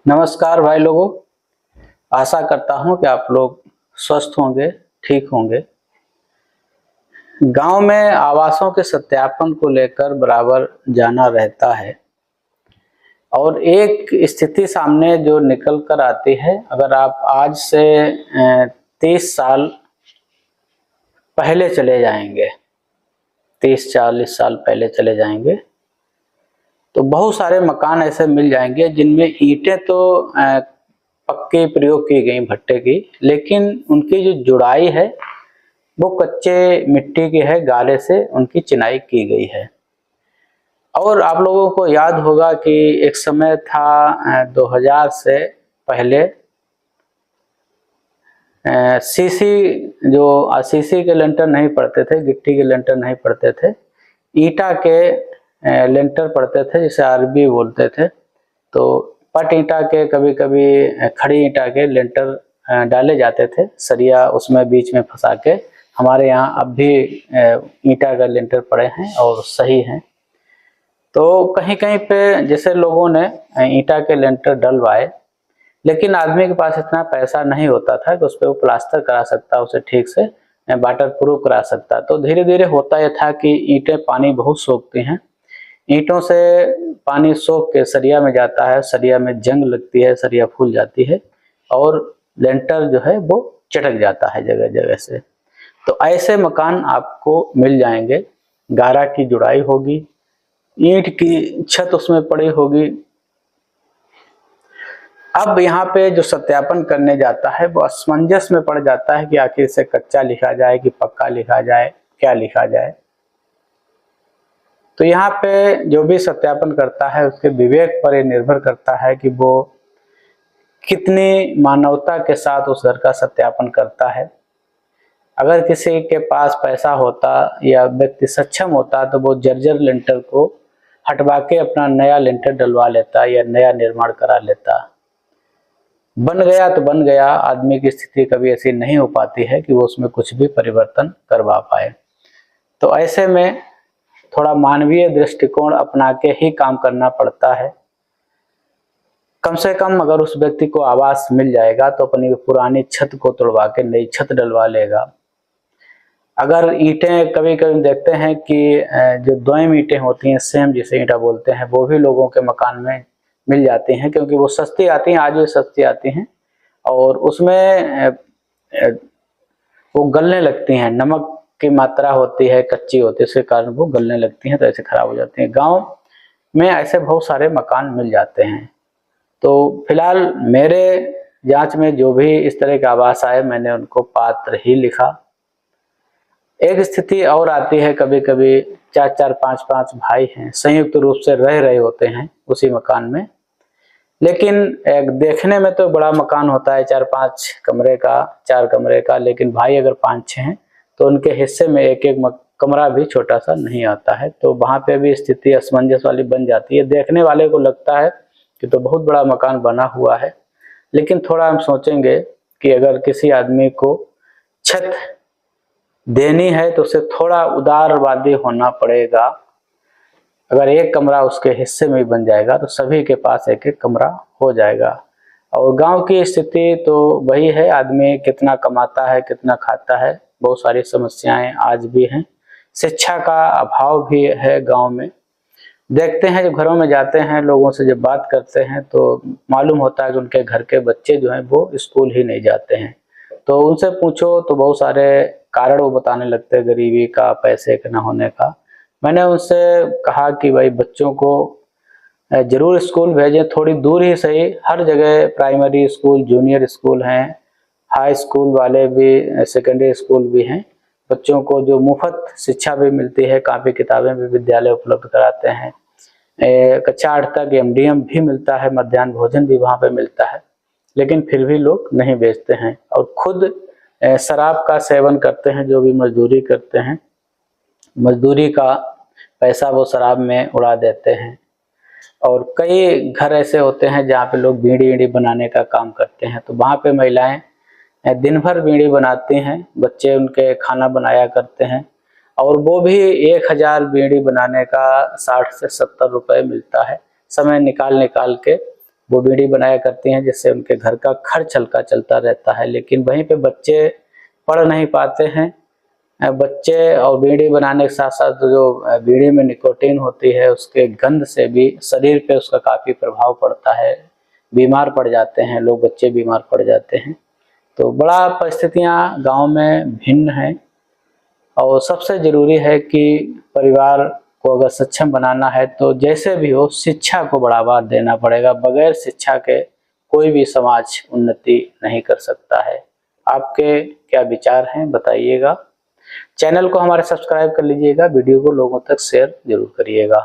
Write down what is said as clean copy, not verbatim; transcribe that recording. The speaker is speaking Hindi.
नमस्कार भाई लोगों। आशा करता हूं कि आप लोग स्वस्थ होंगे, ठीक होंगे। गांव में आवासों के सत्यापन को लेकर बराबर जाना रहता है और एक स्थिति सामने जो निकल कर आती है। अगर आप आज से 30 साल पहले चले जाएंगे, 30-40 साल पहले चले जाएंगे तो बहुत सारे मकान ऐसे मिल जाएंगे जिनमें ईंटें तो पक्के प्रयोग की गई भट्टे की, लेकिन उनकी जो जुड़ाई है वो कच्चे मिट्टी की है, गारे से उनकी चिनाई की गई है। और आप लोगों को याद होगा कि एक समय था 2000 से पहले सीसी के लेंटर नहीं पड़ते थे, गिट्टी के लेंटर नहीं पड़ते थे, ईटा के लेंटर पड़ते थे जिसे आरबी बोलते थे। तो पट ईटा के, कभी कभी खड़ी ईटा के लेंटर डाले जाते थे, सरिया उसमें बीच में फंसा के। हमारे यहाँ अब भी ईटा का लेंटर पड़े हैं और सही हैं। तो कहीं कहीं पे जैसे लोगों ने ईटा के लेंटर डलवाए, लेकिन आदमी के पास इतना पैसा नहीं होता था कि उस पर वो प्लास्टर करा सकता, उसे ठीक से वाटर प्रूफ करा सकता। तो धीरे धीरे होता यह था कि ईंटें पानी बहुत सोखती हैं, ईंटों से पानी सोख के सरिया में जाता है, सरिया में जंग लगती है, सरिया फूल जाती है और लेंटर जो है वो चटक जाता है जगह जगह से। तो ऐसे मकान आपको मिल जाएंगे, गारा की जुड़ाई होगी, ईंट की छत उसमें पड़ी होगी। अब यहाँ पे जो सत्यापन करने जाता है वो असमंजस में पड़ जाता है कि आखिर इसे कच्चा लिखा जाए कि पक्का लिखा जाए, क्या लिखा जाए। तो यहाँ पे जो भी सत्यापन करता है उसके विवेक पर यह निर्भर करता है कि वो कितनी मानवता के साथ उस घर का सत्यापन करता है। अगर किसी के पास पैसा होता या व्यक्ति सक्षम होता तो वो जर्जर लेंटर को हटवा के अपना नया लेंटर डलवा लेता या नया निर्माण करा लेता। बन गया तो बन गया, आदमी की स्थिति कभी ऐसी नहीं हो पाती है कि वो उसमें कुछ भी परिवर्तन करवा पाए। तो ऐसे में थोड़ा मानवीय दृष्टिकोण अपना के ही काम करना पड़ता है। कम से कम अगर उस व्यक्ति को आवास मिल जाएगा तो अपनी पुरानी छत को तोड़वा के नई छत डलवा लेगा। अगर ईंटें, कभी कभी देखते हैं कि जो दोयम ईंटें होती हैं, सेम जिसे ईंटा बोलते हैं, वो भी लोगों के मकान में मिल जाती हैं क्योंकि वो सस्ती आती हैं, आज भी सस्ती आती हैं और उसमें वो गलने लगती हैं, नमक की मात्रा होती है, कच्ची होती है, इसके कारण वो गलने लगती हैं, तो ऐसे खराब हो जाती हैं। गांव में ऐसे बहुत सारे मकान मिल जाते हैं। तो फिलहाल मेरे जांच में जो भी इस तरह के आवास आए, मैंने उनको पात्र ही लिखा। एक स्थिति और आती है, कभी कभी 4-4, 5-5 भाई हैं, संयुक्त रूप से रह रहे होते हैं उसी मकान में, लेकिन एक देखने में तो बड़ा मकान होता है, 4-5 कमरे का, 4 कमरे का, लेकिन भाई अगर 5-6 हैं तो उनके हिस्से में एक एक कमरा भी छोटा सा नहीं आता है। तो वहां पे भी स्थिति असमंजस वाली बन जाती है। देखने वाले को लगता है कि तो बहुत बड़ा मकान बना हुआ है, लेकिन थोड़ा हम सोचेंगे कि अगर किसी आदमी को छत देनी है तो उसे थोड़ा उदारवादी होना पड़ेगा। अगर एक कमरा उसके हिस्से में बन जाएगा तो सभी के पास एक एक कमरा हो जाएगा। और गांव की स्थिति तो वही है, आदमी कितना कमाता है, कितना खाता है, बहुत सारी समस्याएं आज भी हैं। शिक्षा का अभाव भी है गांव में। देखते हैं, जब घरों में जाते हैं, लोगों से जब बात करते हैं तो मालूम होता है कि उनके घर के बच्चे जो हैं वो स्कूल ही नहीं जाते हैं। तो उनसे पूछो तो बहुत सारे कारण वो बताने लगते हैं, गरीबी का, पैसे के ना होने का। मैंने उनसे कहा कि भाई बच्चों को जरूर स्कूल भेजें, थोड़ी दूर ही सही, हर जगह प्राइमरी स्कूल, जूनियर स्कूल हैं, हाई स्कूल वाले भी, सेकेंडरी स्कूल भी हैं। बच्चों को जो मुफ्त शिक्षा भी मिलती है, कापी किताबें भी विद्यालय उपलब्ध कराते हैं, कक्षा 8 तक MDM भी मिलता है, मध्याह्न भोजन भी वहाँ पे मिलता है, लेकिन फिर भी लोग नहीं बेचते हैं और खुद शराब का सेवन करते हैं। जो भी मजदूरी करते हैं, मजदूरी का पैसा वो शराब में उड़ा देते हैं। और कई घर ऐसे होते हैं जहाँ पे लोग बीड़ी वीड़ी बनाने का काम करते हैं, तो वहाँ पे महिलाएं दिन भर बीड़ी बनाती हैं, बच्चे उनके खाना बनाया करते हैं और वो भी 1000 बीड़ी बनाने का 60 से 70 रुपए मिलता है। समय निकाल निकाल के वो बीड़ी बनाया करती हैं, जिससे उनके घर का खर्च हल्का चलता रहता है। लेकिन वहीं पे बच्चे पढ़ नहीं पाते हैं। बच्चे और बीड़ी बनाने के साथ साथ जो बीड़ी में निकोटीन होती है, उसके गंध से भी शरीर पे उसका काफ़ी प्रभाव पड़ता है। बीमार पड़ जाते हैं लोग, बच्चे बीमार पड़ जाते हैं। तो बड़ा परिस्थितियाँ गाँव में भिन्न हैं और सबसे ज़रूरी है कि परिवार को अगर सक्षम बनाना है तो जैसे भी हो शिक्षा को बढ़ावा देना पड़ेगा। बगैर शिक्षा के कोई भी समाज उन्नति नहीं कर सकता है। आपके क्या विचार हैं बताइएगा। चैनल को हमारे सब्सक्राइब कर लीजिएगा, वीडियो को लोगों तक शेयर जरूर करिएगा।